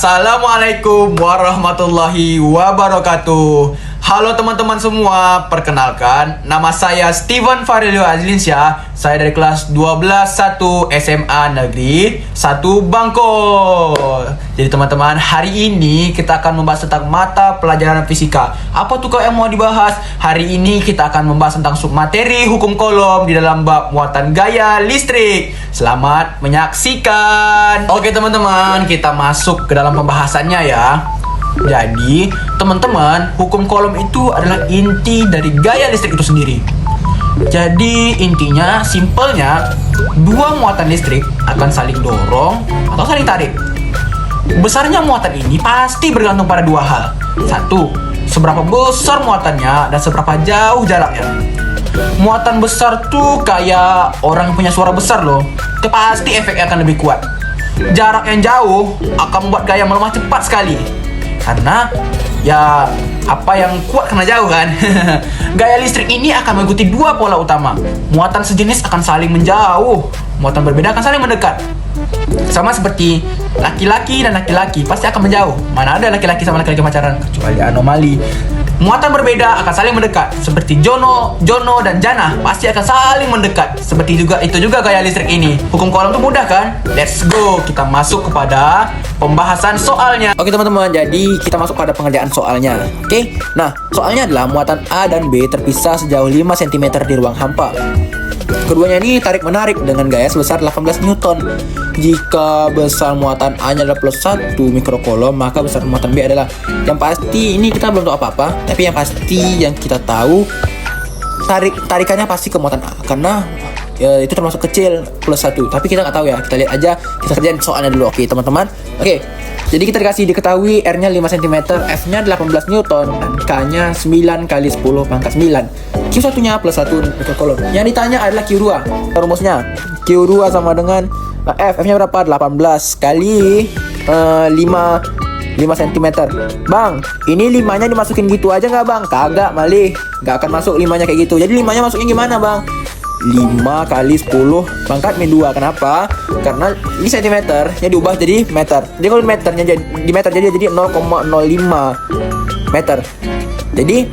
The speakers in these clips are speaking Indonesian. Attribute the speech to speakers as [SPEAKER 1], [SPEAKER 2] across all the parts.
[SPEAKER 1] Assalamualaikum warahmatullahi wabarakatuh. Halo teman-teman semua, perkenalkan nama saya Steven Farilio Azlinsyah. Saya dari kelas 12 1 SMA Negeri 1 Bangkok. Jadi teman-teman, hari ini kita akan membahas tentang mata pelajaran fisika. Apa tuh yang mau dibahas? Hari ini kita akan membahas tentang submateri hukum Coulomb di dalam bab muatan gaya listrik. Selamat menyaksikan. Oke teman-teman, kita masuk ke dalam pembahasannya ya. Jadi, teman-teman, hukum Coulomb itu adalah inti dari gaya listrik itu sendiri. Jadi, intinya, simpelnya, dua muatan listrik akan saling dorong atau saling tarik. Besarnya muatan ini pasti bergantung pada dua hal. Satu, seberapa besar muatannya dan seberapa jauh jaraknya. Muatan besar tuh kayak orang yang punya suara besar loh. Itu pasti efeknya akan lebih kuat. Jarak yang jauh akan membuat gaya melemah cepat sekali. Karena ya apa yang kuat kena jauh kan. Gaya listrik ini akan mengikuti dua pola utama. Muatan sejenis akan saling menjauh, muatan berbeda akan saling mendekat. Sama seperti laki-laki dan laki-laki pasti akan menjauh. Mana ada laki-laki sama laki-laki pacaran, kecuali anomali. Muatan berbeda akan saling mendekat. Seperti Jono dan Jana pasti akan saling mendekat. Seperti itu juga gaya listrik ini. Hukum Coulomb itu mudah kan? Let's go, kita masuk kepada pembahasan soalnya. Oke teman-teman, jadi kita masuk pada pengerjaan soalnya. Oke, nah soalnya adalah muatan A dan B terpisah sejauh 5 cm di ruang hampa. Keduanya ini tarik-menarik dengan gaya sebesar 18 Newton. Jika besar muatan A-nya adalah plus 1 mikrocoulomb, maka besar muatan B adalah, yang pasti ini kita belum tahu apa-apa, tapi yang pasti yang kita tahu tarikannya pasti ke muatan A, karena ya, itu termasuk kecil plus 1. Tapi kita nggak tahu ya, kita lihat aja, kita kerjain soalnya dulu. Oke teman-teman. Oke, jadi kita diketahui R-nya 5 cm, F-nya 18 Newton, dan K-nya 9 kali 10 pangkat 9. Q1-nya plus 1 mikrocoulomb. Yang ditanya adalah Q2. Rumusnya Q2 sama dengan F-nya berapa? 18 kali 5 cm. Bang, ini 5-nya dimasukin gitu aja nggak bang? Kagak, malih. Nggak akan masuk 5-nya kayak gitu. Jadi 5-nya masuknya gimana bang? 5 kali 10 pangkat min 2. Kenapa? Karena ini cm nya diubah jadi meter. Jadi kalau meternya jadi 0,05 meter. Jadi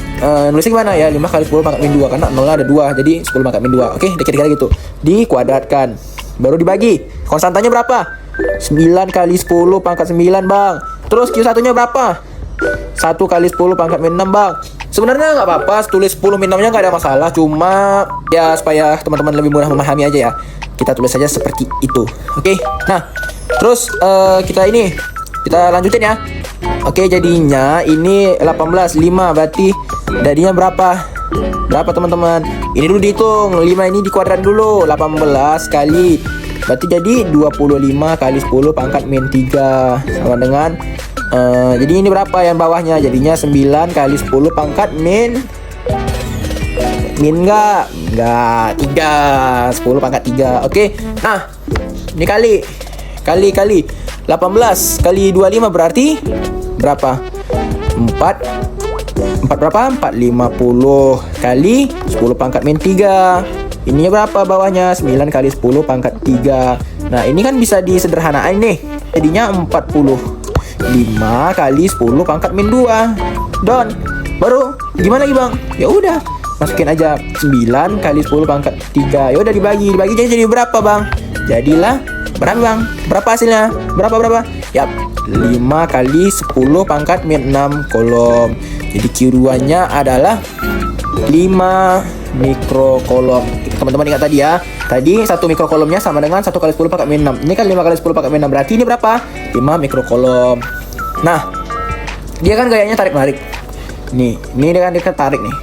[SPEAKER 1] nulisnya gimana ya? 5 kali 10 pangkat min 2, karena 0 ada 2, jadi 10 pangkat min 2. Oke, dikira-kira gitu. Dikuadratkan, baru dibagi. Konstantanya berapa? 9 kali 10 pangkat 9 bang. Terus Q1 nya berapa? 1 kali 10 pangkat min 6 bang. Sebenarnya nggak apa-apa, tulis 10 min 6 nya nggak ada masalah. Cuma ya supaya teman-teman lebih mudah memahami aja ya, kita tulis saja seperti itu. Oke, nah terus kita lanjutin ya. Oke, jadinya ini 18, 5 berarti jadinya berapa? Berapa teman-teman? Ini dulu dihitung, 5 ini dikuadrat dulu. 18 kali, berarti jadi 25 kali 10 pangkat min 3 sama dengan jadi ini berapa yang bawahnya? Jadinya 9 kali 10 pangkat min enggak 3, 10 pangkat 3. Oke, nah ini kali 18 kali 25 berarti berapa? 4 berapa? 450 kali 10 pangkat min 3. Ininya berapa bawahnya? 9 kali 10 pangkat 3. Nah ini kan bisa disederhanain nih. Jadinya 45 kali 10 pangkat min 2. Don, baru gimana lagi bang? Ya udah, masukin aja 9 kali 10 pangkat 3. Ya udah dibagi jadi berapa bang? Jadilah berapa bang? Berapa hasilnya? Berapa? Yap, 5 kali 10 pangkat min 6 coulomb. Jadi Q2 nya adalah 5 mikrocoulomb. Teman-teman ingat tadi ya. Tadi 1 mikrocoulombnya sama dengan 1 kali 10 pangkat min 6. Ini kan 5 kali 10 pangkat min 6. Berarti ini berapa? 5 mikrocoulomb. Nah, dia kan gayanya tarik-menarik. Ini dia kan tarik nih.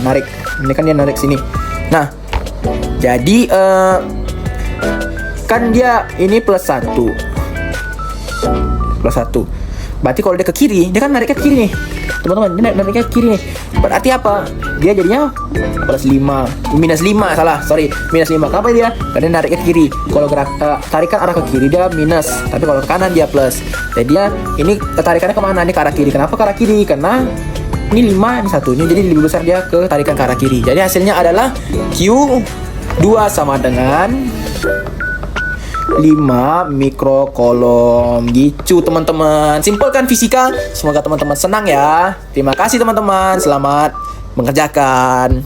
[SPEAKER 1] Narik. Ini kan dia narik sini. Nah, jadi kan dia ini plus 1. Berarti kalau dia ke kiri, dia kan narik ke kiri nih. Teman-teman, dia nariknya ke kiri nih. Berarti apa? Dia jadinya plus 5. Minus 5, minus 5. Kenapa dia? Karena dia narik ke kiri. Kalau tarikan arah ke kiri dia minus, tapi kalau ke kanan dia plus. Jadi dia ini tarikannya kemana? Ini ke arah kiri. Kenapa ke arah kiri? Karena ini 5, ini 1. Ini jadi lebih besar dia ke tarikan ke arah kiri. Jadi hasilnya adalah Q2 sama dengan
[SPEAKER 2] 5 mikrokolom. Gitu teman-teman. Simpel kan fisika? Semoga teman-teman senang ya. Terima kasih teman-teman. Selamat mengerjakan.